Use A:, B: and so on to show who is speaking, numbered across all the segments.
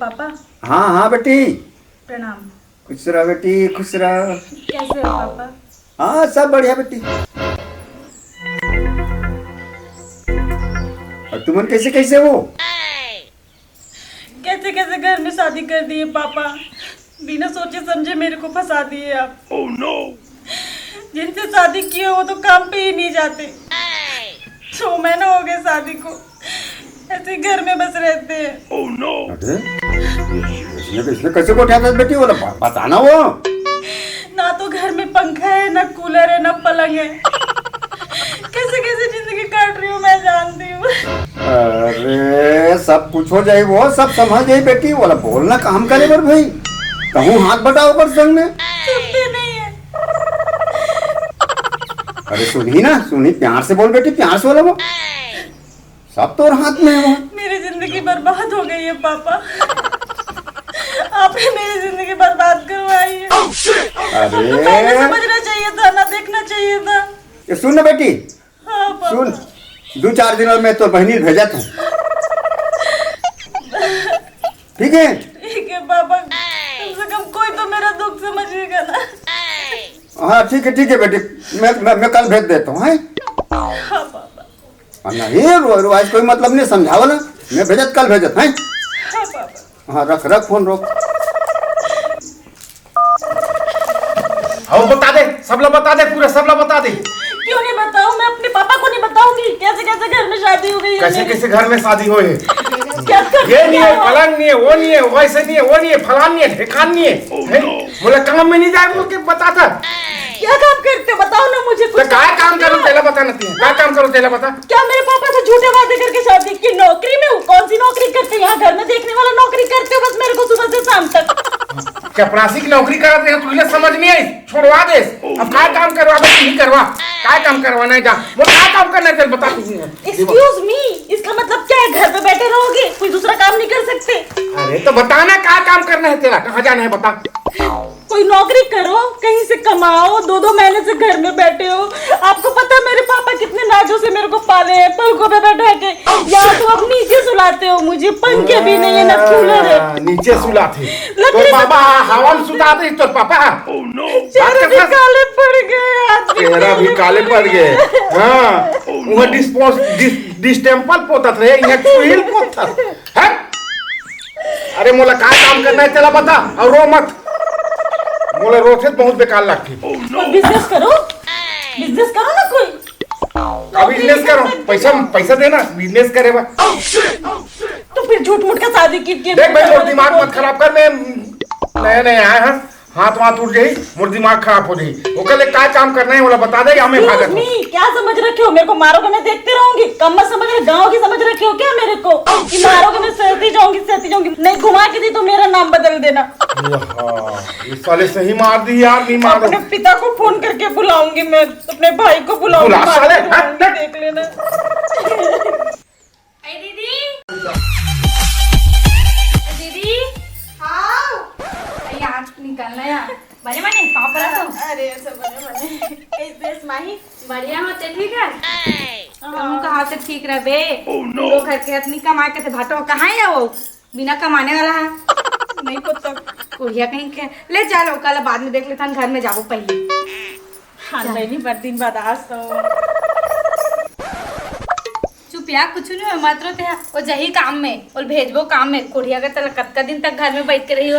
A: पापा।
B: हाँ हाँ बेटी।
A: प्रणाम।
B: खुश रह बेटी, खुश रह।
A: कैसे हो पापा?
B: हाँ सब बढ़िया बेटी। और तुमन कैसे कैसे हो?
A: कैसे कैसे घर में शादी कर दिए पापा। बिना सोचे समझे मेरे को फंसा दिए आप। oh, no. जिनसे शादी किए वो तो काम पे ही नहीं जाते। 6 महीने हो गए शादी को, ऐसे घर में बस रहते हैं। oh, no.
B: अरे इसने कैसे को उठाया बेटी, वो बताना वो।
A: ना तो घर में पंखा है, ना कूलर है, ना पलंग है। कैसे कैसे जिंदगी काट रही हूँ मैं जानती हूँ।
B: अरे सब कुछ हो जाए, वो सब समझ जाए बेटी। बोला बोलना काम करे पर भाई, कहूँ हाथ बटाओ पर संग में।
A: सुनते नहीं है।
B: अरे सुनी ना, सुनी, प्यार से बोल बेटी, प्यार से बोला वो। सब तो हाथ में है वो।
A: मेरी जिंदगी बर्बाद हो गई है पापा। आपने मेरी जिंदगी बर्बाद करवाई है। आपको पहले समझना चाहिए था ना, देखना चाहिए था।
B: ये सुन ना बेटी।
A: हाँ पापा।
B: सुन, 2-4 दिन और मैं तो बहनी भेजा था। ठीक है?
A: ठीक है पापा, कम से कम कोई तो मेरा दुख समझेगा ना।
B: हाँ ठीक है बेटी, मैं कल भेज देता हूँ।
A: हाँ पापा।
B: नहीं रोज कोई मतलब नहीं, समझाओ ना। मैं भेजत कल भेजत है।
A: हाँ पापा।
B: हाँ रख फोन रोक।
C: आओ बता दे, सब लोग बता दे, पूरा सब लोग बता दे।
A: क्यों नहीं बताऊं? मैं अपने पापा को नहीं बताऊंगी कैसे कैसे घर में शादी हो गई है।
C: कैसे कैसे घर में शादी हो है?
A: क्या
C: ये नहीं है, पलंग नहीं है, वो नहीं है, वैसे नहीं है, वो नहीं है, फलान नहीं है, ढेकान नहीं है। बोले काम में नहीं जाए, बोल के बताता।
A: क्या काम करते बताओ ना मुझे कुछ।
C: तो क्या काम करूं तेला बता ना, क्या काम करूं तेला बता।
A: क्या मेरे पापा से झूठे वादे करके शादी की? नौकरी में हूँ? कौन सी नौकरी करते? यहाँ घर में देखने वाला नौकरी करते हो बस मेरे को सुबह से शाम तक।
C: चपरासी की नौकरी कराते हैं, तुझे समझ नहीं आई? छोड़वा दे। अब क्या काम करवा दे, नहीं करवा। क्या काम करवाना है जा, वो क्या काम करना है चल बता तुझे।
A: एक्सक्यूज मी, इसका मतलब क्या है? घर पे बैठे रहोगे, कोई दूसरा काम नहीं कर सकते?
C: अरे तो बताना क्या काम करना है तेरा, कहाँ जाना है बता।
A: कोई नौकरी करो, कहीं से कमाओ। 2-2 महीने से घर में बैठे हो। आपको पता है मेरे पापा कितने नाजों से मेरे को पाले हैं, पलकों पे बैठा के। यहाँ तो आप नीचे सुलाते हो मुझे, पंखे भी नहीं है, ना कूलर है।
C: नीचे सुलाते तो पापा हवा में सुताते तो पापा।
A: चेहरे भी काले पड़ गए, हाथ भी
C: चेहरा भी काले पड़ गए। हाँ वह डिस्टेंपल पोतत रहे, यहाँ चुहिल पोतत है। अरे मोला क्या काम करना है चला बता, और रो मत। मोला रोथे बहुत बेकार लगती।
A: बिजनेस करो, बिजनेस करो ना कोई।
C: अब बिजनेस करो, पैसा देना, बिजनेस करे बा।
A: तो फिर झूठ मूठ का शादी की।
C: देख भाई मोर दिमाग मत खराब कर, मैं नया आया हाँ, हाथ उठ जाई, मोर दिमाग खराब हो जाई। ओके ले क्या काम करना है बोला बता दे, या मैं भागत हूं।
A: क्या समझ रखे हो? मेरे को मारोगे मैं देखते रहूंगी? कम मत समझ रहे, गाँव की समझ रखे हो क्या मेरे को? कि मारोगे मैं सहती जाऊंगी। नहीं घुमा के दी तो मेरा नाम बदल देना।
C: इस साले सही मार दी यार, नहीं मार।
A: अपने पिता को फोन करके बुलाऊंगी मैं, अपने भाई को बुलाऊंगी।
C: बुला साले,
A: देख लेना।
D: दीदी हाँ यहाँ निकलना यार। बने पापा तो
A: अरे ऐसा बने कैसे माही?
D: बढ़िया होते ठीक है। हम कहाँ से ठीक रहे बे। लोग घर के इतनी कमा के भाटो कहाँ है वो, बिना कमाने वाला है।
A: नहीं पता
D: कुड़िया कहीं के ले चलो, कल बाद में देख लेता घर में जाबो पहले।
A: हाँ नहीं, पर दिन बाद आज तो
D: चुप यार, कुछ नहीं है मात्र ते वो जही काम में और भेजबो काम में। कुड़िया का तल कत्ता दिन तक घर में बैठ के रही हो।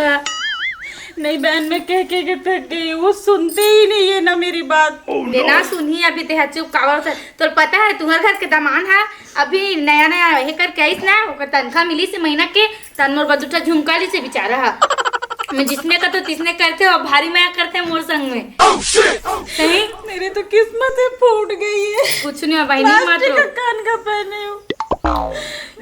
A: नहीं बहन, मैं कह के थक गई, वो सुनते ही नहीं है ना मेरी बात।
D: देना सुनी अभी ते चुप कावर से। तो पता है तुम्हारे घर के दामान है अभी नया ये करके आईस ना, ओकर तनखा मिली से महीना के तन मोर बदुठा झुमका ली से बेचारा है। मैं जिसने का तो तिसने करते हो, भारी माया करते हैं मोर संग में। सही
A: मेरी तो किस्मत ही फूट गई है।
D: कुछ नहीं है बहनी, मत रो।
A: कान का पहने हो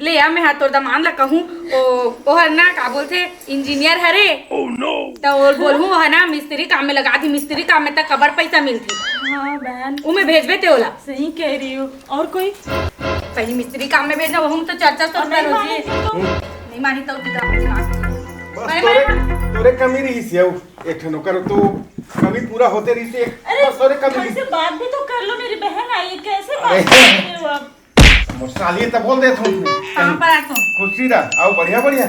D: ले आ मैं हाथ तोड़ दामान ला कहूँ ओ है ना का बोलते इंजीनियर हरे। तो बोलूँ वो है ना मिस्त्री काम में लगा दी, मिस्त्री काम में तक कबर पैसा मिलती।
A: हाँ बहन,
D: वो मैं भेजबे ते ओला।
A: सही कह रही हो। और कोई
D: पहले मिस्त्री काम में भेजना, वो तो 400 रुपया रोजी। नहीं मानी तो
C: तोरे कमी रही से एक ठनो करो तो कमी पूरा होते रही से। बस तोरे कमी
A: से बात भी तो कर लो, मेरी बहन आई है, कैसे बात कर रहे हो आप?
C: मुसाली तो बोल दे तुम
D: कहां पर आ तुम?
C: खुशी रह आओ, बढ़िया बढ़िया।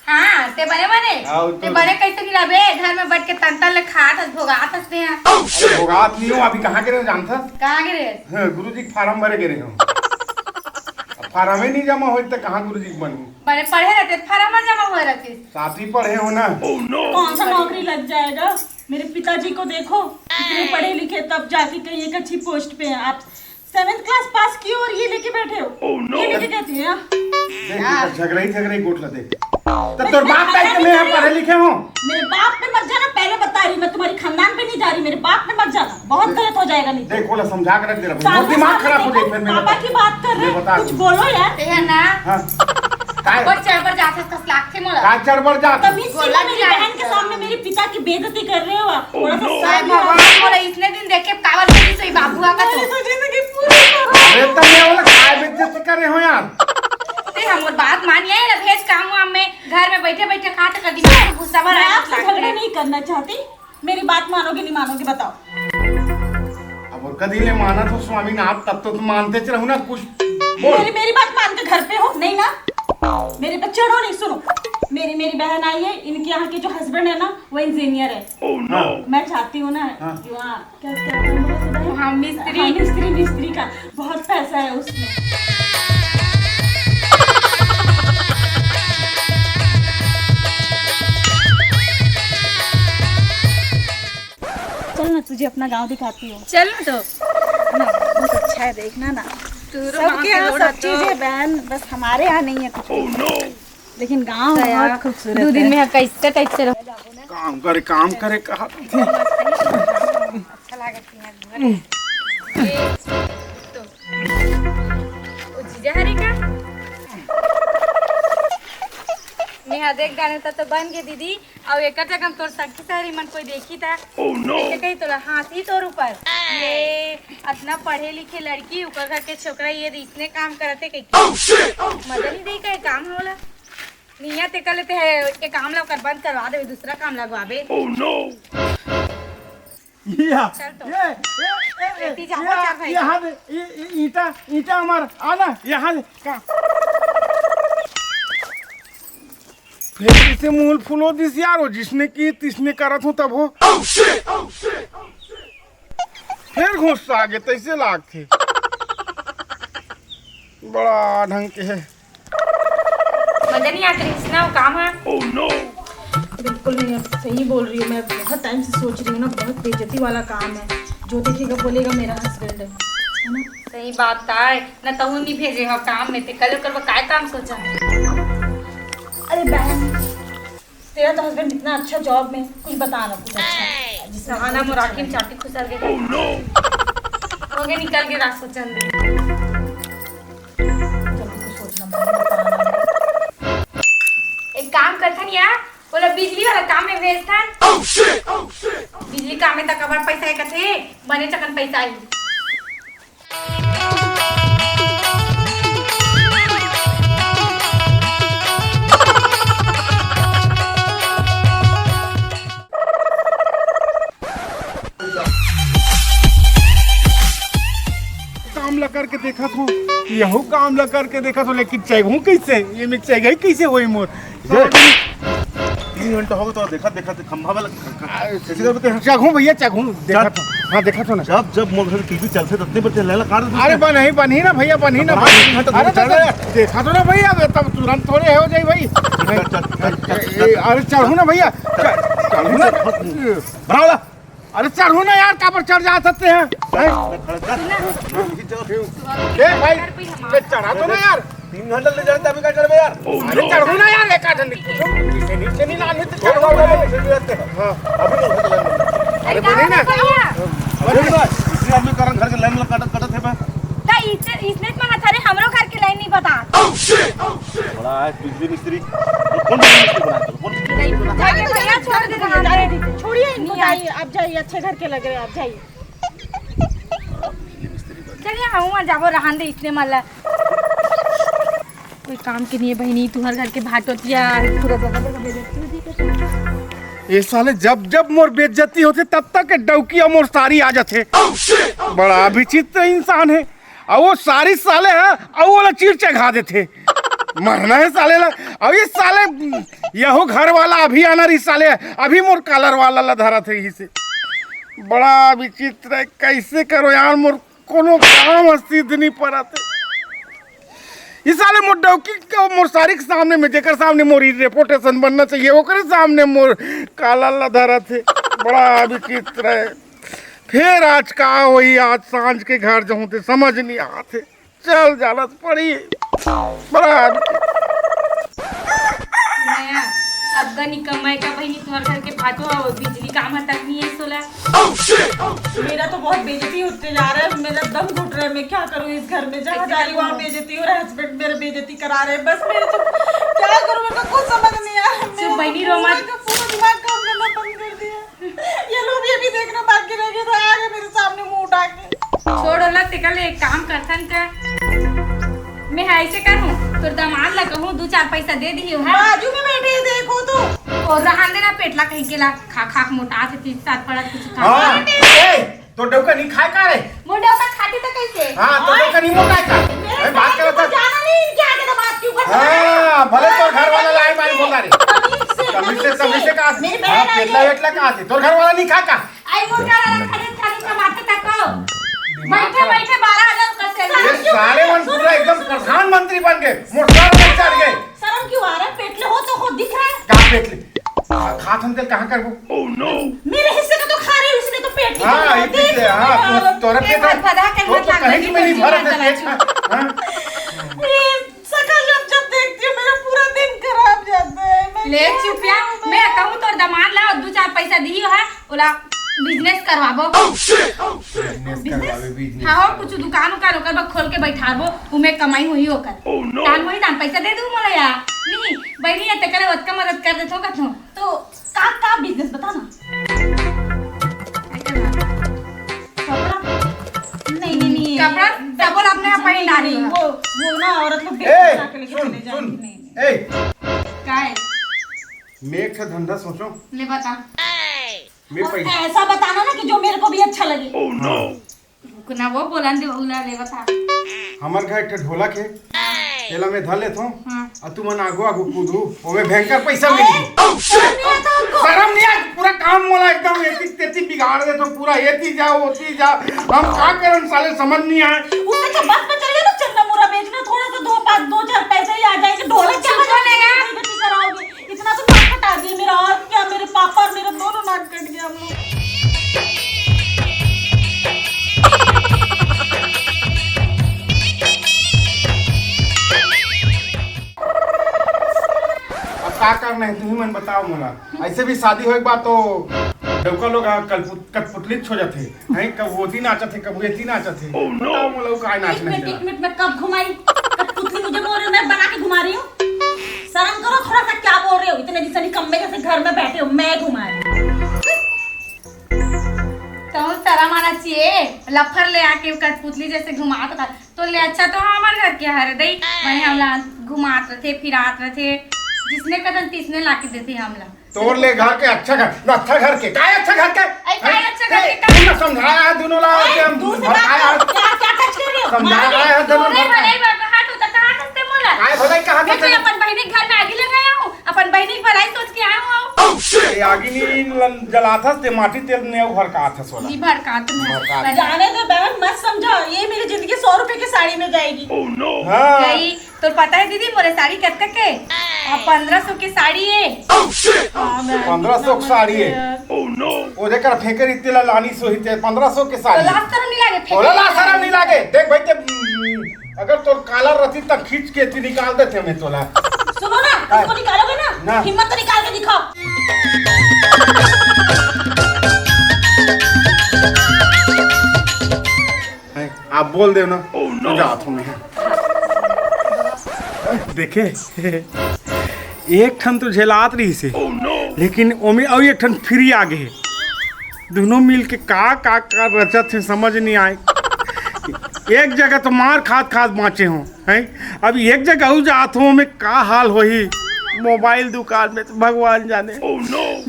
D: हाँ ते बने
C: आओ
D: ते
C: तो-
D: बने कैसे खिलाबे घर में बैठ के तन ले खात हस भोगात हस ते हैं
C: अरे भोगात नहीं हो अभी कहाँ गिरे जानता
D: कहाँ गिरे
C: गुरुजी के फार्म भरे गिरे हो फार्म ही नहीं जमा हो तो कहाँ गुरुजी के बनू
D: बड़े पढ़े रहते फार्म में जमा हुए रहते
C: साथ ही पढ़े हो ना
A: कौन सा नौकरी लग जाएगा? मेरे पिताजी को देखो, इतने पढ़े लिखे तब जाके कहीं एक अच्छी पोस्ट पे हैं आप। 7th क्लास पास की और ये लेके बैठे हो। ये लेके कहती है
C: झगड़े गोट लते तो तोर बाप का इतने हैं पढ़े लिखे हो
A: मेरे बाप पे मत जाना, पहले बता रही मैं, तुम्हारी खानदान पे नहीं जा रही, मेरे बाप पे मत जाना, बहुत गलत हो जाएगा नहीं तो।
C: देखो ला समझा कर रख दे रहा
A: सामने
C: दिमाग खराब हो
A: देखो,
C: जाए फिर
A: पापा की बात कर रहे
C: बता
A: हैं, कुछ बोलो यार।
D: ते है ना
C: हाँ काय
D: और चढ़ जाते कस लाख थे मोला
C: काय चढ़ जाता
A: तमीज से ना मेरी बहन के सामने मेरे पिता की बेइज्जती कर रहे हो आप। थोड़ा सा
D: साहब
A: शर्म करो।
D: भगवान मोला इतने दिन देख के कावल की सही बाबू का
A: मेरी
D: तो
A: तो जिंदगी पूरी करो।
C: अरे तब मैं बोला काय बेइज्जती करे हो यार
D: ते हमर बात मानिए ना भेज काम वाम में घर में बैठे बैठे खाते कर दी मैं गुस्सा भर
A: मैं
D: आया
A: आपसे झगड़ा नहीं करना चाहती, मेरी बात मानोगे नहीं मानोगे बताओ।
C: अब और कदी ले माना तो स्वामी नाथ तब तो तुम मानते रहो ना कुछ बोल
A: मेरी बात मान के घर पे हो नहीं ना, मेरे पे चढ़ो नहीं। सुनो, मेरी बहन आई है, इनके यहाँ के जो हस्बैंड है ना वो इंजीनियर है। मैं चाहती हूँ ना कि वहाँ क्या क्या काम बोला था बहन?
D: हाँ, मिस्त्री।
A: मिस्त्री का बहुत पैसा है उसमें। चल ना तुझे अपना गांव दिखाती हूँ
D: चल ना तो
A: ना, बहुत अच्छा है, देखना ना। सबके यहाँ सब चीजें बहन, बस हमारे यहाँ नहीं है कुछ। लेकिन गांव बहुत खूबसूरत है।
D: 2 दिन में कैसे कैसे रहो
C: काम करे कहा
D: अच्छा लागत है तो ओ जीजा हरे का नेहा देख गाने तो बन गए दीदी और एक जगह तोर सखी सारी मन कोई देखी था कही तोला हाथी तोर ऊपर ये इतना पढ़े लिखे लड़की ऊपर घर के छोकरा ये इसने काम करते कहीं मदद ही दे का काम होला निया ते कर लेते है एक काम ला कर बंद करवा दे दूसरा काम लगवाबे चल तो बेटी जाओ चार भाई
C: यहाँ ईटा हमारा आना यहाँ का फिर इसे मूल फूलो दिस यार हो जिसने की तिसने करत हूँ तब हो फिर घुस आगे तैसे लाग थे बड़ा ढंग के है
D: मजा नहीं आती इसना वो काम है
A: बिल्कुल नहीं, आप सही बोल रही हो। मैं बहुत टाइम से सोच रही हूँ ना, बहुत बेइज्जती वाला काम है। जो देखेगा बोलेगा मेरा हस्बैंड है ना।
D: सही बात है न तो नहीं भेजे हो काम में ते कल कर काय काम सोचा
A: अरे बहन, तेरा तो हस्बैंड इतना अच्छा जॉब में, कुछ बता ना कुछ अच्छा जिससे
D: सहाना मुराकी में चाटी खुसर गए हो गए निकल के रात सोचन दे
A: जल्दी कुछ सोचना पड़ेगा।
D: एक काम करथन यार बोला बिजली वाला काम में भेजथन बिजली काम में तक अबर पैसा एकथे बने चकन पैसा आई
C: काम ला करके देखा था यहू काम ला करके देखा था लेकिन चाहिए कैसे ये में चाहिए कैसे होई मोर
E: 3 घंटा हो गया तो देखा खंभा वाला
C: चाहूँ भैया चाहूँ देखा था हाँ देखा था ना
E: जब मोर घर टीवी चलते तब बच्चे लैला काट
C: अरे बनी ना भैया बनी ना अरे देखा तो ना भैया तब तुरंत थोड़े हो जाए भाई अरे चढ़ू ना भैया चढ़ू ना
E: बराबर
C: अरे चढ़ू ना यार कहाँ पर चढ़ जा सकते हैं भाई चढ़ा तो ना यार
E: 3 घंटा ले जाते अभी क्या करबे यार
C: अरे चढ़ू ना यार एक आदमी नीचे नहीं ना तो चढ़ो हाँ अरे बनी ना
E: इसी आदमी कारण घर के लाइन में काटत है
D: ता इसने मांगा था रे हमरो घर के लाइन नहीं पता
E: बड़ा है बिजली मिस्त्री कौन मिस्त्री बनाता
D: जाके भैया छोड़ दे रहा
A: छोड़िए इनको, जाइए आप, जाइए अच्छे घर के लग रहे हैं आप, जाइए।
D: चलिए हम जाबो रहन दे इसने माला कोई काम के नहीं है बहनी तुम्हारे घर के भाटोतिया पूरा
C: ये साले जब मोर बेइज्जती होते तब तक डौकी और मोर सारी आ जाते बड़ा विचित्र इंसान है और वो सारी साले है और वो चीर चढ़ा देते मरना है साले ला। अब ये साले यहो घर वाला अभी आना रही साले अभी मोर कलर वाला ला धरा थे ही से बड़ा विचित्र है। कैसे करो यार मोर कोनो काम सिद्ध नहीं पड़ा थे। ये साले मोर डौकी को मोर सारी के सामने में जेकर सामने मोर रेपुटेशन बनना चाहिए ओकरे सामने मोर काला ला धरा थे। बड़ा विचित्र है। फिर आज का वही आज सांझ के घर जाऊँ थे समझ नहीं आते चल जाना पड़ी बड़ा
D: नया अब गनी कमाई का बहनी तुम्हारे घर के पाछो बिजली काम तक नहीं है सोला।
A: मेरा तो बहुत बेइज्जती होते जा रहा है। मेरा दम घुट रहा है। मैं क्या करूँ इस घर में जहाँ जा रही हूँ वहाँ बेइज्जती हो रहा है। हस्बैंड मेरा बेइज्जती करा रहे हैं। बस मेरे तो क्या करूँ मेरे को कुछ समझ नहीं आ रहा।
D: चुप बहनी रो मत।
A: पूरा दिमाग काम करना बंद कर दिया। ये लोग ये भी देखना बाकी रह गया था। आ गए मेरे सामने मुंह उठा के।
D: छोड़ो लग ते कल एक काम करथन का मैं ऐसे करूँ तो दामाद ला कहूँ 2-4 पैसा दे दी है
A: बाजू में बैठे हैं, देखो तो
D: और रहन देना पेटला कहीं के ला खा खा के मोटा से 3-7 पड़ा कुछ खा
C: हाँ ए तो डौका नहीं खाए का रे
D: मोटा का खाती तो कैसे
C: हाँ तो डौका नहीं मोटा का अरे बात करो तो
A: जाना नहीं इनके आगे दामाद के ऊपर।
C: हाँ भले तो घर वाला लाई माई बोल रहा रे कमी से कहा हाँ पेटला वेटला कहा थे तो घर वाला नहीं खा का
D: आई मोटा वाला खरीद खरीद कमाते तक बैठे बैठे 12,000 का
C: ये
D: सैलरी
C: साले मन पूरा एकदम प्रधानमंत्री बन गए मोटर में चढ़ गए।
A: शर्म क्यों आ रहा है? पेटले हो तो खुद दिख रहा है।
C: कहाँ पेटले खात हम तेल कहाँ कर वो
A: मेरे हिस्से का तो खा रही हूँ इसने तो पेट
C: हाँ ये पीछे हाँ तू तोरे पेट तो कहीं में नहीं भरा था पेट हाँ
A: सकल जब देखती हूँ मेरा पूरा दिन खराब जाता है। मैं
D: ले
A: क्या
D: चुपिया
A: करूं?
D: मैं कहूँ तो दामाद ला 2-4 पैसा दियो है ओला बिजनेस करवाबो हाँ कुछ दुकान उकान ओकर खोल के बैठाबो उमे कमाई हुई ओकर दान वही दान पैसा दे दूं मोला या नहीं बहनी है तकरे ओतका मदद कर देथो कथो
A: तो का बिजनेस बता ना। नहीं
D: कपड़ा डबल अपने यहाँ पहन डाली है।
A: वो ना औरत लोग
C: ए
A: बेच के लेके
C: सुन
A: चले
C: सुन
A: जाएंगे।
C: ए
D: काय
C: मैं एक धंधा सोचो
D: ले बता
C: मैं पैसा
A: ऐसा बताना ना कि जो मेरे को भी अच्छा लगे।
D: कुना वो बोलन दे उला ले बता
C: हमार घर एक ढोलक है तेला में धर लेत हूँ
D: हाँ।
C: और तू मन आगो आगो कूदू ओमे भयंकर पैसा मिली शर्म नहीं आए पूरा काम मोला एकदम एती तेती बिगाड़ दे तो पूरा एती जाओ ओती जाओ हम क्या करन साले समझ नहीं आए
A: उससे क्या बस में चल गया तो चंदा मुरा बेचना थोड़ा सा 2-4 पैसे ही आ जाएंगे। ढोलक क्या बजाने कराओगे इतना तो नाक कटा दिए मेरा। और क्या मेरे पापा और मेरा दोनों नाक कट गया हम लोग।
C: अब क्या करना है तुम ही मन बताओ मोला ऐसे भी शादी हो एक बात तो डौका लोग कठपुतली हो जाते हैं कब वो दिन नाचा थे कब वो दिन नाचा थे बताओ मोला का नाच नहीं
A: एक मिनट में कब घुमाई कठपुतली मुझे बोल रहे हो मैं बना के घुमा रही हूँ। शर्म करो थोड़ा सा। क्या बोल रहे हो इतने दिन से निकम्मे जैसे घर में बैठे हो मैं घुमा रही हूँ।
D: तो शर्म आना चाहिए लफर ले आके कठपुतली जैसे घुमात था तो ले अच्छा तो हमारे घर के हर दई वही हमला घुमात रहे फिरात रहे जिसने कदम तीसने लाके देते हमला
C: तोड़ ले घर के अच्छा घर के काय अच्छा घर के
D: काय अच्छा घर के
C: तुमने समझाया है दोनों ला के हम
A: दूर से
C: भड़काया
A: बात क्या क्या टच कर रहे हो?
C: समझाया है दोनों
D: तोरे
C: भड़काया
D: भलाई बाबा हाथ उतर कहां हंसते मोला
C: काय भलाई कहा
D: मैं तो अपन बहनी के घर में आगे लगाया हूं अपन बहनी की भलाई सोच के आया हूं
C: ये आगी नहीं जलाथस ते माटी तेल ने घर का आथस वाला
D: जी भड़का तुम
C: भड़का।
A: जाने दो बहन मत समझो। ये मेरी जिंदगी 100 रुपए की साड़ी में जाएगी।
C: हाँ
D: गई तो पता है दीदी मोरे साड़ी कत्ते के 1500 की साड़ी है
C: 1500 की साड़ी है ओ देकर फेकर इतने ला लानी सो हिते 1500 के
D: तो
C: साड़ी
D: लास्टर नहीं लागे
C: ओला ला शरम नहीं लागे देख भाई ते अगर तो काला रती तक खींच के ती निकाल देते हमें तोला
A: सुनो ना इसको निकालोगे ना
C: ना।
A: हिम्मत तो निकाल के दिखाओ।
C: आप बोल दे ना तो जात हूँ मैं देखे एक ठन तो झेलात रही से लेकिन ओमे और एक ठन फ्री आ गए दोनों मिल के का रचत है समझ नहीं आए। एक जगह तो मार खाद बाँचे हों हैं अब एक जगह हो जात हूँ में का हाल हो ही मोबाइल दुकान में तो भगवान जाने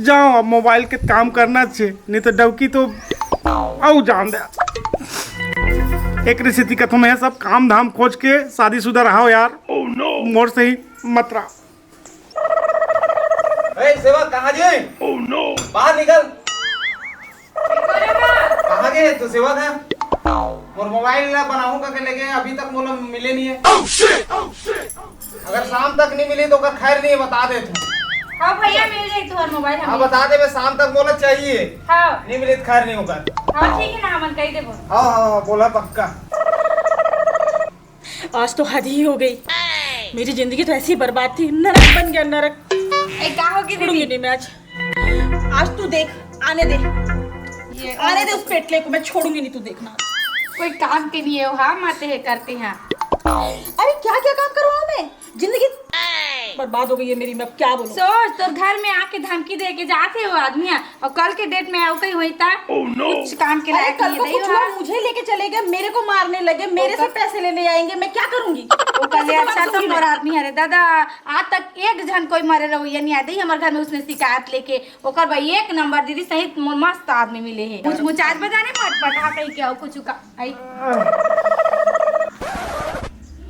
C: जाओ अब मोबाइल के काम करना चाहिए नहीं तो डबकी तो आओ जान दे एक स्थिति का तुम्हें सब काम धाम खोज के शादीशुदा रहो यार। मोर से ही मत रहा।
E: सेवा कहाँ जी? बाहर निकल। कहाँ गए तो सेवा था? और मोबाइल बनाऊं करके ले गए, अभी तक मोला मिले नहीं है। अगर शाम तक नहीं मिली तो अगर खैर नहीं बता दे तू।
D: हाँ भैया मिल जाए तुम्हारा मोबाइल।
E: हाँ बता दे, मैं शाम तक मोला चाहिए।
D: हाँ
E: नहीं मिले तो खैर नहीं होगा।
D: हाँ ठीक है ना, हम कही देबो।
E: हाँ हाँ बोला पक्का।
A: आज तो हद ही हो गई। मेरी जिंदगी तो ऐसी ही बर्बाद थी, नरक बन गया नरक।
D: क्या होगी
A: छोड़ूंगी
D: दीदी?
A: नहीं मैं आज तू देख, आने दे,
D: ये
A: आने दे उस पेटले को, मैं छोड़ूंगी नहीं, तू देखना।
D: कोई काम के लिए हो हाँ माते है करते हैं।
A: अरे क्या क्या काम करवाऊं मैं? जिंदगी बर्बाद हो गई है मेरी, मैं अब क्या बोलूं।
D: सोच तो घर में आके धमकी दे के जाते हो आदमी, और कल के डेट में आओ कहीं हुई था कुछ काम के
A: अरे
D: लायक
A: कल को
D: नहीं
A: कुछ
D: रहा।
A: लोग मुझे लेके चले गए, मेरे को मारने लगे, मेरे से पैसे लेने आएंगे, मैं क्या करूंगी?
D: वो कल अच्छा तो
A: समझूंगी
D: मोर
A: मैं।
D: आदमी है रे दादा, आज तक एक जन कोई मरे रहो ये नहीं आते हमारे घर में उसने शिकायत लेके। ओकर भाई एक नंबर दीदी सही मस्त आदमी मिले है। कुछ मुचाज बजाने मत पटा कहीं के आओ कुछ का आई।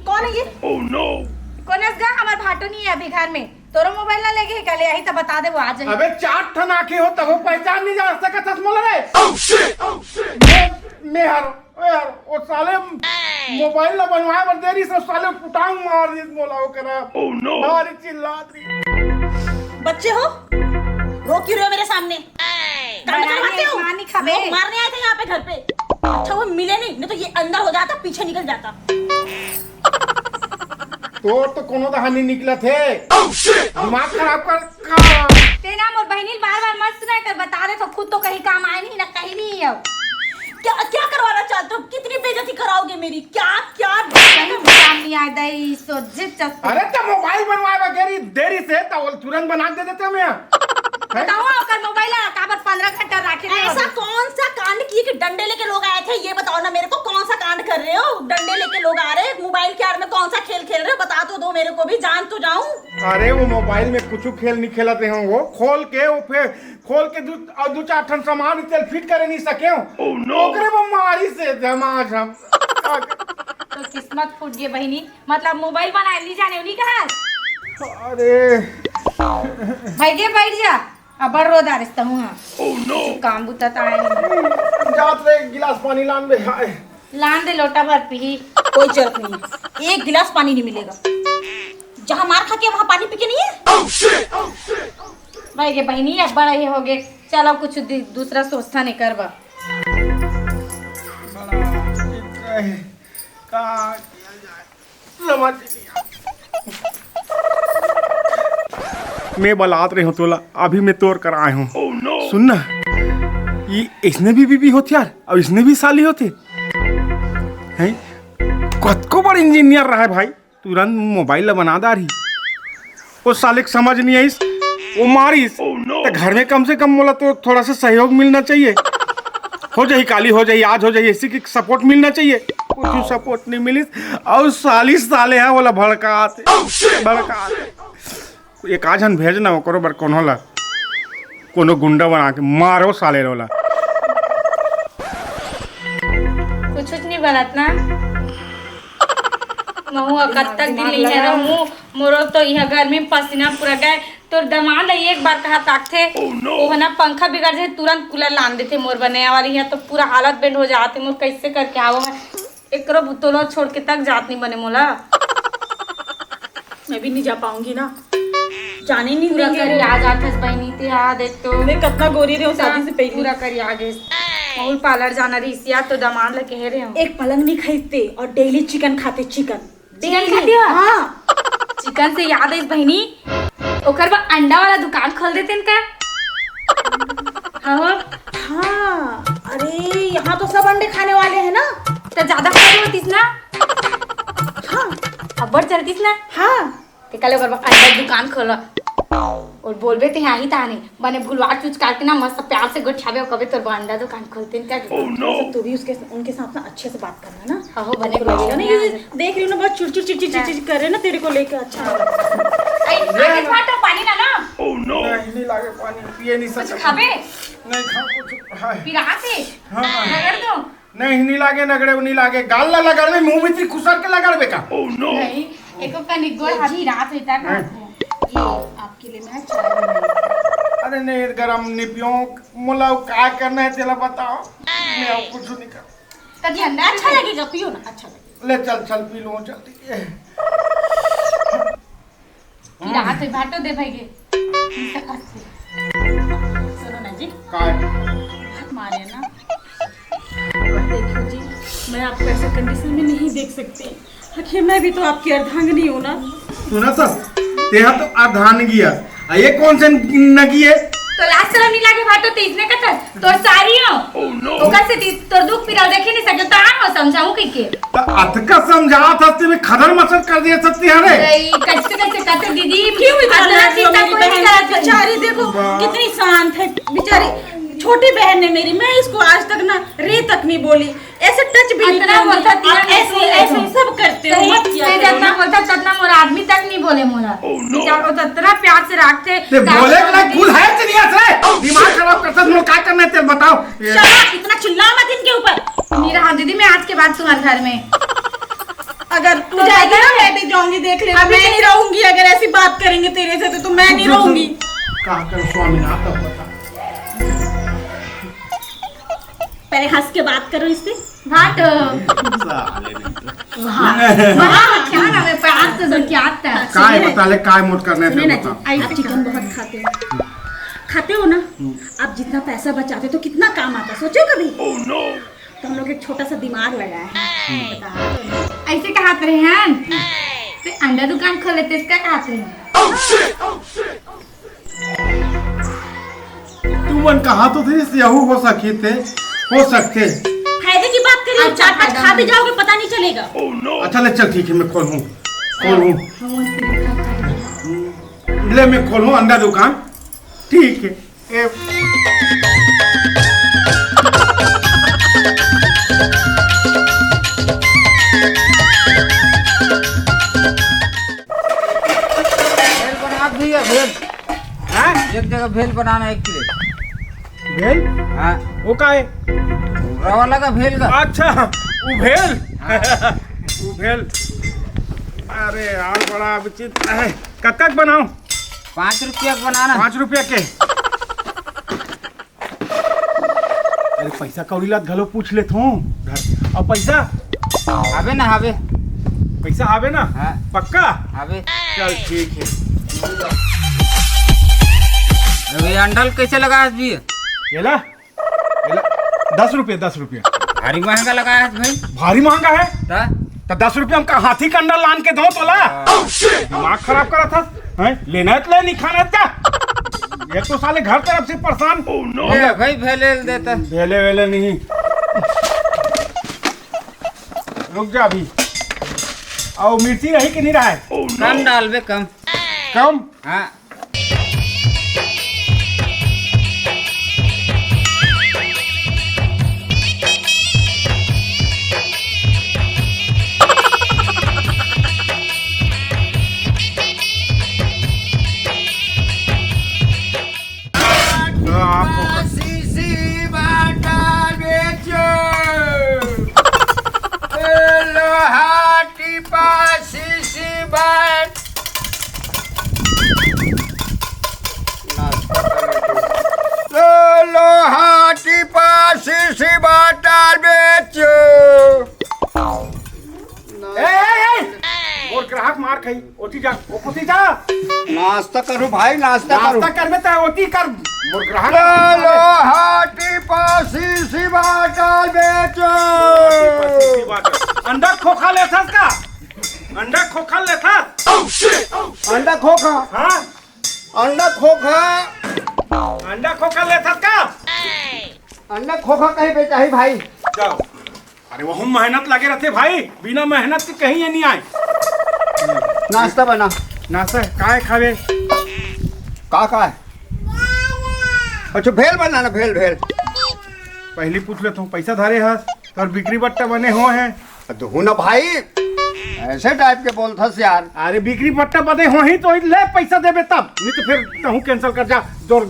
A: कौन है ये?
D: कौन है हमार भाटो नहीं है अभी घर में। तोरो मोबाइल ना लेके कल यही तो बता दे वो आ जाए।
C: अबे 4 ठन आंखें हो तब वो पहचान नहीं जा सका चश्मा रे। मैं यार वो साले मोबाइल ना बनवाए पर देरी से साले पुटांग मार दी मोला वो करा। मारी चिल्ला दी।
A: बच्चे हो, रो क्यों रहे हो मेरे सामने? काम करवाते हो?
D: मानी खाबे।
A: लोग मारने आए थे यहाँ पे घर पे। अच्छा वो मिले नहीं तो ये अंदर हो जाता, पीछे निकल जाता।
C: तो कोनो दहानी निकला थे। दिमाग खराब कर
D: तेरा मोर बहनी बार-बार मत सुना कर, बता दे तो खुद तो कहीं काम आए नहीं ना कहीं नहीं है।
A: क्या क्या करवाना चाहते हो? कितनी बेइज्जती कराओगे मेरी? क्या क्या
D: कहीं काम नहीं आ दई सो जित।
C: अरे तो मोबाइल बनवाए बगैर देरी से तो तुरंत बना के दे देते हम यहाँ।
D: बताओ अगर मोबाइल काबर 15 घंटा रखे थे।
A: ऐसा कौन सा कांड किए कि डंडे लेके लोग आए थे? ये बताओ ना मेरे को, कौन सा कांड कर रहे हो? डंडे लेके लोग आ रहे हैं, मोबाइल के आड़ में कौन सा खेल खेल रहे हो? बता तो दो मेरे को भी, जान तो जाऊं।
C: अरे वो मोबाइल में कुछ खेल नहीं खेलते हैं, वो खोल के दो 4 ठन सामान तेल फिट करे नहीं सके हो। ओकरे वो मारी से झमाझम।
D: तो किस्मत फूट गई बहनी, मतलब मोबाइल बना ली जाने उन्हीं का।
C: अरे
D: भाई के बैठ जा, अब बड़ रोदा रिश्ता हूँ। काम बुता आए
C: जात रे गिलास पानी लान दे।
D: लान दे लोटा भर पी।
A: कोई जरूरत नहीं है, एक गिलास पानी नहीं मिलेगा। जहाँ मार खा के वहाँ पानी पी के नहीं है।
D: भाई के बहनी अब बड़ा ही हो गए, चलो कुछ दूसरा सोचता नहीं करवा।
C: मैं बलात रही हूँ तोला, अभी मैं तोड़ कर आया हूँ। सुन ना, ये इसने भी बीबी होती यार, और इसने भी साली होती हैं। कत को बड़ इंजीनियर रहा है भाई, तुरंत मोबाइल बना रही। वो साले को समझ नहीं आई, वो मारिस। तो घर में कम से कम बोला तो थोड़ा सा सहयोग मिलना चाहिए। हो जाए काली हो जाए आज हो जाए, इसी की सपोर्ट मिलना चाहिए। कुछ सपोर्ट नहीं मिली और साले है बोला भड़काते। एक आज हम भेजना वो करो बर कोनो गुंडा बना के मारो साले रोला।
D: कुछ नहीं बनत ना। महू कब तक दिन नहीं है रहूं, मोरो तो यह गर्मी में पसीना पूरा गए। तो दमाद एक बार कहा ताकते वो ना पंखा बिगड़ जाए तुरंत कूलर लान देते मोर बने वाली है, तो पूरा हालत बेंड हो जाते। मोर कैसे करके आवो है एकरो बुतलो छोड़ के तक जात नहीं बने मोला।
A: मैं भी नहीं जा पाऊंगी ना, जाने नहीं
D: पूरा
A: देंगे।
D: करी आ जात बहनी ते आ देख तो
A: मैं कितना गोरी रही हूँ शादी से पहले।
D: पूरा करी आगे और पार्लर जाना रही सिया तो दमाद लगे कह रहे हो।
A: एक पलंग नहीं खरीदते और डेली चिकन खाते। चिकन
D: खाते हो?
A: हाँ।
D: चिकन से याद है बहनी, ओकर बाद अंडा वाला दुकान खोल देते इनका।
A: हाँ अरे यहाँ तो सब अंडे खाने वाले हैं ना,
D: तो ज्यादा खाई होतीस ना।
A: हाँ
D: अब्बर चलतीस ना।
A: हाँ
D: ते कल ओकर बाद अंडा दुकान खोला और बोलबे ते यहाँ ही ताने बने भुलवा चूच काट ना मस्त प्यार से गोठावे कबे तोर अंडा दुकान खोलते हैं क्या।
A: तो तू भी उनके साथ ना अच्छे से बात करना ना।
D: हाँ बने
A: तो लगेगा ना ये देख रही हूँ ना, बहुत चिड़चिड़ कर रहे हैं ना तेरे को लेकर। अच्छा
D: आगे फाटो पानी ना ना
C: नहीं लागे पानी पिए नहीं
D: कुछ
C: सकते।
D: खाबे
C: नहीं खा कुछ।
D: फिर आते रगड़ दो।
C: नहीं लागे नगड़े नहीं लागे गाल ला लगाड़े मुंह में खुसर के लगाड़े का
D: नहीं एको कनी गोड़ हाथी रात होता का ये आपके लिए मैं चाय बनाई।
C: अरे नहीं गरम निपियों मोला क्या करना है तेला बताओ मैं अब कुछ नहीं कर
A: कभी अंडा अच्छा लगेगा, पियो ना, अच्छा लगेगा।
C: ले चल पी लो जल्दी
D: कि रात है भाटो दे भाई के
A: सुनो ना जी,
C: काय
A: हाथ मारे ना। देखो जी, मैं आपको ऐसे कंडीशन में नहीं देख सकती। आखिर मैं भी तो आपकी अर्धांगिनी हूँ ना।
C: सुना तो तेहा तो अर्धांगी है ये कौन से नगी है
D: तो लास्ट शर्म नहीं लागे भाटो ते इसने कथा तोर सारी हो ओकर से तोर दुख पीड़ा देखे नहीं सकता हो समझाऊं के
C: तो अतका समझा था ते में खदर मसर कर दिया सकती है रे
D: कैसे कहते दीदी
A: क्यों इतना
D: अतना
A: लड़ती हो
D: चिंता
A: मेरी
D: कोई नहीं
A: बहन?
D: करता।
A: बेचारी देखो कितनी शांत है बेचारी, छोटी बहन है मेरी। मैं इसको आज तक ना रे तक नहीं बोली, ऐसे टच भी नहीं
D: इतना
A: किया।
D: बोलता
A: आप ऐसे ऐसे सब करते हो, मत किया
D: ते
A: करो
D: जितना
A: ना।
D: बोलता ततना मोर आदमी तक नहीं बोले मोरा बेचारा को ततना प्यार से रखते
C: ते बोले ना खुद है दुनिया से दिमाग खराब करता तुम क्या करना है तेरे बताओ
A: शराब इतना चिल्ला मत इनके ऊपर।
D: मेरा हाँ दीदी मैं आज के बाद तुम्हारे घर में
A: अगर तू जाएगी ना मैं भी जाऊंगी, देख लेना। मैं नहीं रहूंगी अगर ऐसी बात करेंगे तेरे से तो मैं नहीं रहूंगी।
C: कहा कर स्वामी आता बता
A: पहले हंस के बात करो इससे।
D: भाटो वहाँ क्या ना मैं प्यार से तो क्या आता है
C: काय बता ले काय मोट करने
A: सुने
C: थे
A: ना
C: बता
A: जी, आप चिकन बहुत खाते हो ना। आप जितना पैसा बचाते हो तो कितना काम आता है, सोचो कभी। तो हम लोग एक छोटा सा दिमाग लगाया है, बता रहे हो।
D: ऐसे कहते रहे हैं तो अंडा दुकान खोले तो इसका कहते रहे
C: तू मन कहा तो थे यहू हो सके थे हो सकते
A: फायदे की बात करिए,
D: अच्छा,
A: चार पांच
D: फायदा
A: खा भी
D: नहीं।
A: जाओगे पता नहीं चलेगा।
C: अच्छा ले चल ठीक है मैं खोलूं ले मैं खोलूं अंडा दुकान ठीक है
E: भेल बना दिया भेल।
C: हाँ?
E: एक जगह भेल बनाना है 1 किलो।
C: भेल
E: हाँ
C: वो का है
E: रवा लगा भेल का।
C: अच्छा वो भेल वो भेल अरे यार बड़ा विचित्र है कब तक बनाऊं
E: 5 रुपया का बनाना।
C: 5 रुपया के अरे पैसा कौड़ी ला घलो पूछ लेत हूँ घर और पैसा
E: आवे ना आवे
C: पैसा आवे ना
E: हाँ।
C: पक्का
E: आवे।
C: चल ठीक है
E: अभी अंडल कैसे लगा है भी?
C: येला येला 10 रुपये
E: भारी महंगा लगा है भाई।
C: भारी महंगा है
E: ता?
C: तो 10 रुपये हम का हाथी का अंडा लान के दो तोला दिमाग खराब करा था हैं? लेना है तो ले नहीं खाना है क्या ये तो साले घर तरफ से परेशान
E: ले भाई भेले देता।
C: भेले वेले नहीं रुक जा अभी और मिर्ची रही कि नहीं रहा है
E: कम डालबे कम।
C: कम
E: हाँ
C: तो आपको और ग्राहक मार खाई ओटी जा ओटी जा
B: नाश्ता करो भाई, नाश्ता करो।
C: नाश्ता करबे त ओटी कर मोर ग्राहक
B: हाटी पासी सी बाटल बेचो।
C: अंडा खोखा लेथस का अंडा खोखा लेथस
B: अंडा खोखा,
C: हाँ
B: अंडा खोखा,
C: अंडा खोखा लेथस का
B: अंडा खोखा कहीं बेचा है भाई।
C: जाओ अरे वो हम मेहनत लगे रहते भाई बिना मेहनत के कहीं ये नहीं आए
B: नाश्ता बना।
C: नाश्ता काय खावे
B: का है? अच्छा भेल बनाना, भेल भेल।
C: पहली पूछ लेता हूँ पैसा धारे हस और बिक्री बट्टा बने हो हैं
B: दो ना भाई, ऐसे टाइप के बोलथस यार।
C: अरे बिक्री बट्टा बने हो ही तो ले पैसा देबे तब नहीं तो फिर कहूँ कैंसिल कर जा जो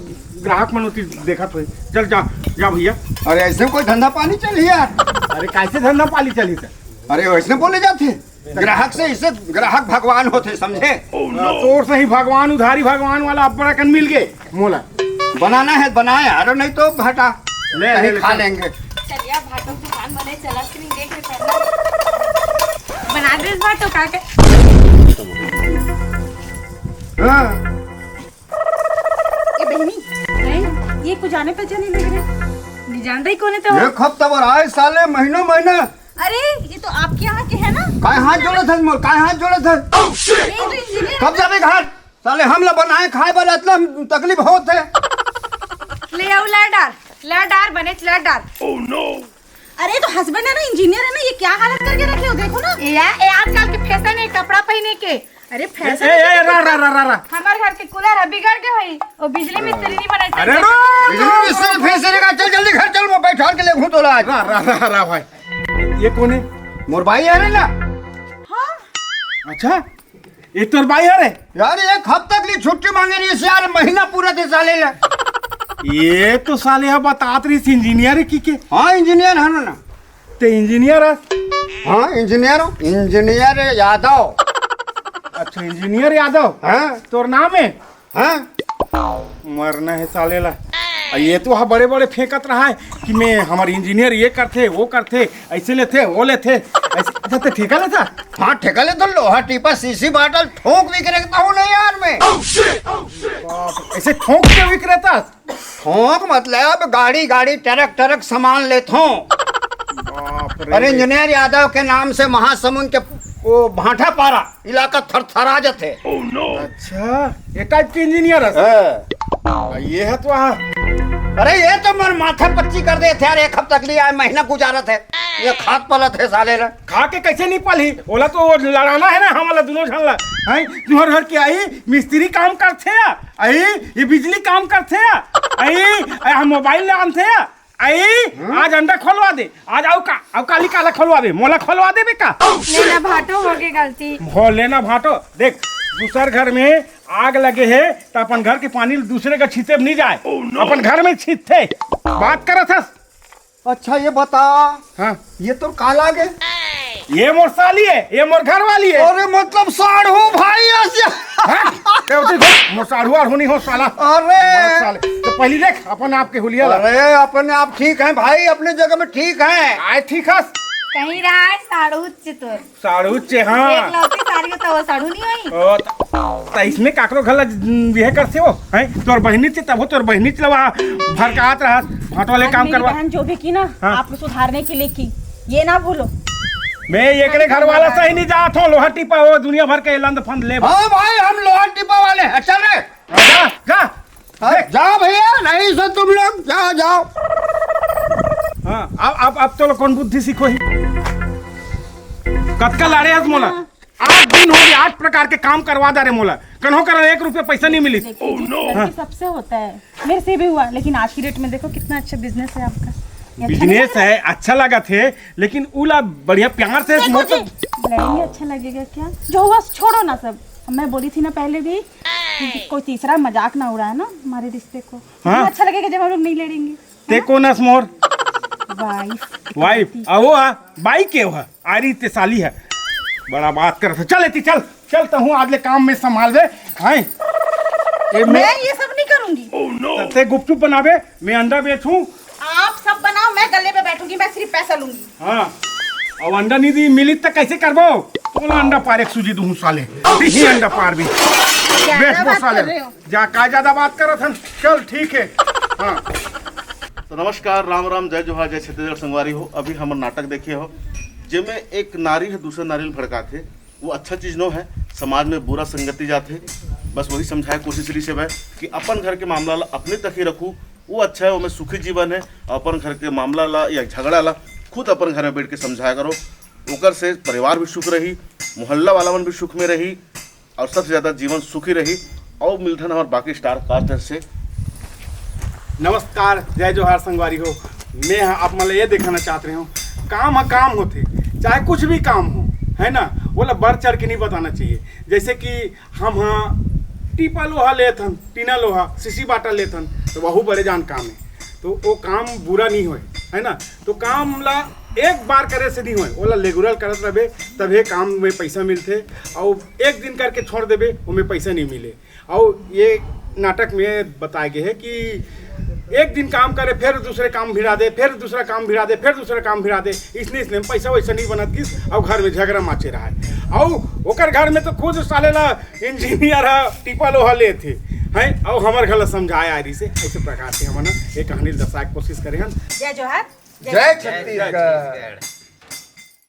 C: ग्राहक मनोती देखा तो चल जा जा भैया।
B: अरे ऐसे कोई धंधा पानी चल यार।
C: अरे कैसे धंधा पाली चली सर?
B: अरे वैसे बोले जाते ग्राहक से, इसे ग्राहक भगवान होते समझे।
C: तोर से ही भगवान उधारी भगवान वाला अपना कन मिल गए मोला।
B: बनाना है बनाए, अरे नहीं तो घाटा
C: ले
B: कहीं
C: ले
B: खा लेंगे।
D: चलिए आप भाटो की दुकान बने चला कि नहीं देख रहे पहले बना दे इस भाटो का के।
B: हाँ।
A: ये बहनी ये कुछ जाने पहचाने लग रहे,
D: नहीं जानते ही कौन है तो
B: एक हफ्ता बर आए साले महीनों महीना।
A: अरे ये तो आपके यहाँ के है ना?
B: काय हाथ जोड़े थे मोर, काय हाथ जोड़े थे।
A: ये तो इंजीनियर
B: कब जावे घर साले, हम लोग बनाए खाए पर इतना तकलीफ होत है।
D: ले आओ लाडार बने लाडार।
A: अरे तो हस्बैंड है ना, इंजीनियर है ना, ये क्या हालत करके रखे हो देखो ना।
D: ये आजकल के फैशन है कपड़ा पहने के।
A: अरे
C: ए
A: फैशन
C: ए रा रा रा रा रा।
D: हमारे घर के कूलर है बिगड़ के भाई और बिजली मिस्त्री नहीं बनाई।
C: अरे
B: बिजली फैसले का, चल जल्दी घर चल, मैं बैठा के ले घूम तो आज।
C: रा रा रा रा भाई, ये कौन है?
B: मोर भाई है ना।
C: अच्छा ये तोर भाई है रे?
B: यार एक हफ्ते के लिए छुट्टी मांगे रही है यार, महीना पूरा थे साले ले।
C: ये तो साले है बतात रही इंजीनियर की के।
B: हाँ इंजीनियर है ना।
C: ते इंजीनियर है?
B: हाँ इंजीनियर हो, इंजीनियर यादव।
C: अच्छा इंजीनियर यादव।
B: हाँ
C: तोर नाम है?
B: हाँ
C: मरना है साले ला। ये तो वहाँ बड़े बड़े फेंकत रहा है कि मैं हमारे इंजीनियर ये करते वो करते, ऐसे लेते वो लेते ऐसे। अच्छा तो ठेका लेता?
B: हाँ ठेका ले तो लोहा टीपा सीसी बाटल ठोक भी करता हूँ नहीं यार मैं।
C: ऐसे ठोक के विक्रेता?
B: ठोक मतलब गाड़ी गाड़ी ट्रक ट्रक सामान लेता हूँ।
C: बाप रे।
B: अरे इंजीनियर यादव के नाम से महासमुंद के वो भाटा पारा इलाका थरथरा जाते।
C: अच्छा ये टाइप के इंजीनियर है? ये है तो वहाँ।
B: अरे ये तो मन माथा पच्ची कर दे थे यार, एक हफ्ता के लिए आए महीना गुजारा थे, ये खाद पलत है साले ला।
C: खा के कैसे नहीं पाली? बोला तो लड़ाना है ना हमारा दोनों झल्ला है। तुम्हारे घर की आई मिस्त्री काम करते हैं, आई ये बिजली काम करते हैं, आई मोबाइल ले आनते हैं, आई आज अंडा खोलवा दे, आज आओ का आओ काली काला खोलवा दे, मोला खोलवा दे बेका।
D: लेना भाटो हो गई गलती।
C: हो लेना भाटो। देख दूसर घर में आग लगे है तो अपन घर के पानी दूसरे का छीते नहीं जाए। अपन घर में छीते बात करा था।
B: अच्छा ये बता,
C: हाँ
B: ये तो काला गे,
C: ये मोर साली है, ये मोर घर वाली है।
B: अरे मतलब साढ़ू भाई ऐसे।
C: मोर साढ़ू और होनी हो साला।
B: अरे
C: साले तो पहली देख अपन आपके हुलिया ला।
B: अरे अपने आप ठीक है भाई, अपने जगह में ठीक है।
C: आए ठीक है
D: कहीं रहा है साड़ू चितुर।
C: साढ़ू चे हाँ।
D: एक लौती साड़ी तो वो साड़ू नहीं हुई।
C: ओ त इसमें काकरो घर यह करते हो हैं? तोर बहनी चे तब तोर बहनी चे वहाँ भड़कात रहा भाट वाले काम
A: मेरी
C: करवा।
A: बहन जो भी की ना
C: हाँ।
A: आपने सुधारने के लिए की, ये ना भूलो।
C: मैं एकड़े घर वाला सही नहीं जात हूँ, लोहा टिपा वो दुनिया भर के लंद फंद ले।
B: हाँ भाई हम लोहा टिपा वाले हैं, चल रे
C: जा जा।
B: अरे जाओ भैया, नहीं सो तुम लोग जाओ जाओ।
C: हाँ अब तो कौन बुद्धि सीखो ही कतका लारे हस मोला। 8 दिन हो गए 8 प्रकार के काम करवा दे रे मोला, कन्हो कर 1 रुपया पैसा नहीं मिली।
A: लड़की सबसे होता है, मेरे से भी हुआ, लेकिन आज की डेट में देखो कितना अच्छा बिजनेस है आपका। ये अच्छा
C: बिजनेस है अच्छा लगा थे, लेकिन उला बढ़िया प्यार से
A: देखो जी, लड़ेंगे अच्छा लगेगा क्या? जो हुआ छोड़ो ना सब। मैं बोली थी ना पहले भी कि कोई तीसरा मजाक ना उड़ाए ना हमारे रिश्ते को।
C: हाँ।
A: अच्छा लगेगा जब हम लोग नहीं लड़ेंगे।
C: ते कौन हस मोर वाइफ? वो बाई के हो आ रही ते साली है, बड़ा बात कर। चल एती चल चलता हूँ आज ले काम में संभाल दे। हैं
A: मैं ये सब नहीं करूंगी।
C: ते गुपचुप बनावे, मैं अंडा बेचूं।
A: आप सब बनाओ, मैं गले पे बैठूंगी, मैं सिर्फ पैसा लूंगी।
C: हाँ अब अंडा नहीं दी मिली तो कैसे करबो? बोला अंडा पार एक सूजी दूँ साले, ही अंडा पार भी बेच बो साले। जा का ज्यादा बात करो थन। चल ठीक है। हाँ
F: तो नमस्कार, राम राम, जय जोहार, जय छत्तीसगढ़ संगवारी हो। अभी हमार नाटक देखे हो जिसमें एक नारी है दूसरे नारी भड़का थे, वो अच्छा चीज़ नो है, समाज में बुरा संगति जाते। बस वही समझाए कोशिश रही से भाई कि अपन घर के मामला ला अपने तक ही रखूँ, वो अच्छा है, वो में सुखी जीवन है। अपन घर के मामला ला या झगड़ा ला खुद अपन घर में बैठ के समझाया करो, ओकर से परिवार भी सुख रही, मोहल्ला वाला मन भी सुख में रही, और सबसे ज़्यादा जीवन सुखी रही। और मिल्टन और बाकी स्टार कास्टर से
C: नमस्कार, जय जोहार संगवारी हो। मैं आप मतलब ये दिखाना चाहते रहे हूँ, काम है काम होते, चाहे कुछ भी काम हो, है ना, बोला बढ़ चढ़ के नहीं बताना चाहिए। जैसे कि हम हाँ टीपा लोहा लेथन, टीना लोहा सीसी बाटा लेथन, तो वह बड़े जान काम है, तो वो काम बुरा नहीं होए। है ना। तो काम ला एक बार करे से नहीं होए, ओला रेगुलर करत रहे तभी काम में पैसा मिलते। और एक दिन करके छोड़ देबे उनमें पैसा नहीं मिले। और ये नाटक में बताया गया है कि एक दिन काम करे फिर दूसरे काम भिड़ा दे, फिर दूसरा काम भिड़ा दे, फिर दूसरा काम भिड़ा दे, इसलिए पैसा वैसा नहीं बनत किस। और घर में झगड़ा माचे रहा है। और ओकर घर में तो खुद साले ला इंजीनियर है, टिपा लोहा ले थे हैं। और हमारे घर समझाया आरी से ऐसे प्रकार से हम ना एक कहानी दर्शाए के कोशिश करें।
D: जय जोहार।
B: जय छत्तीसगढ़।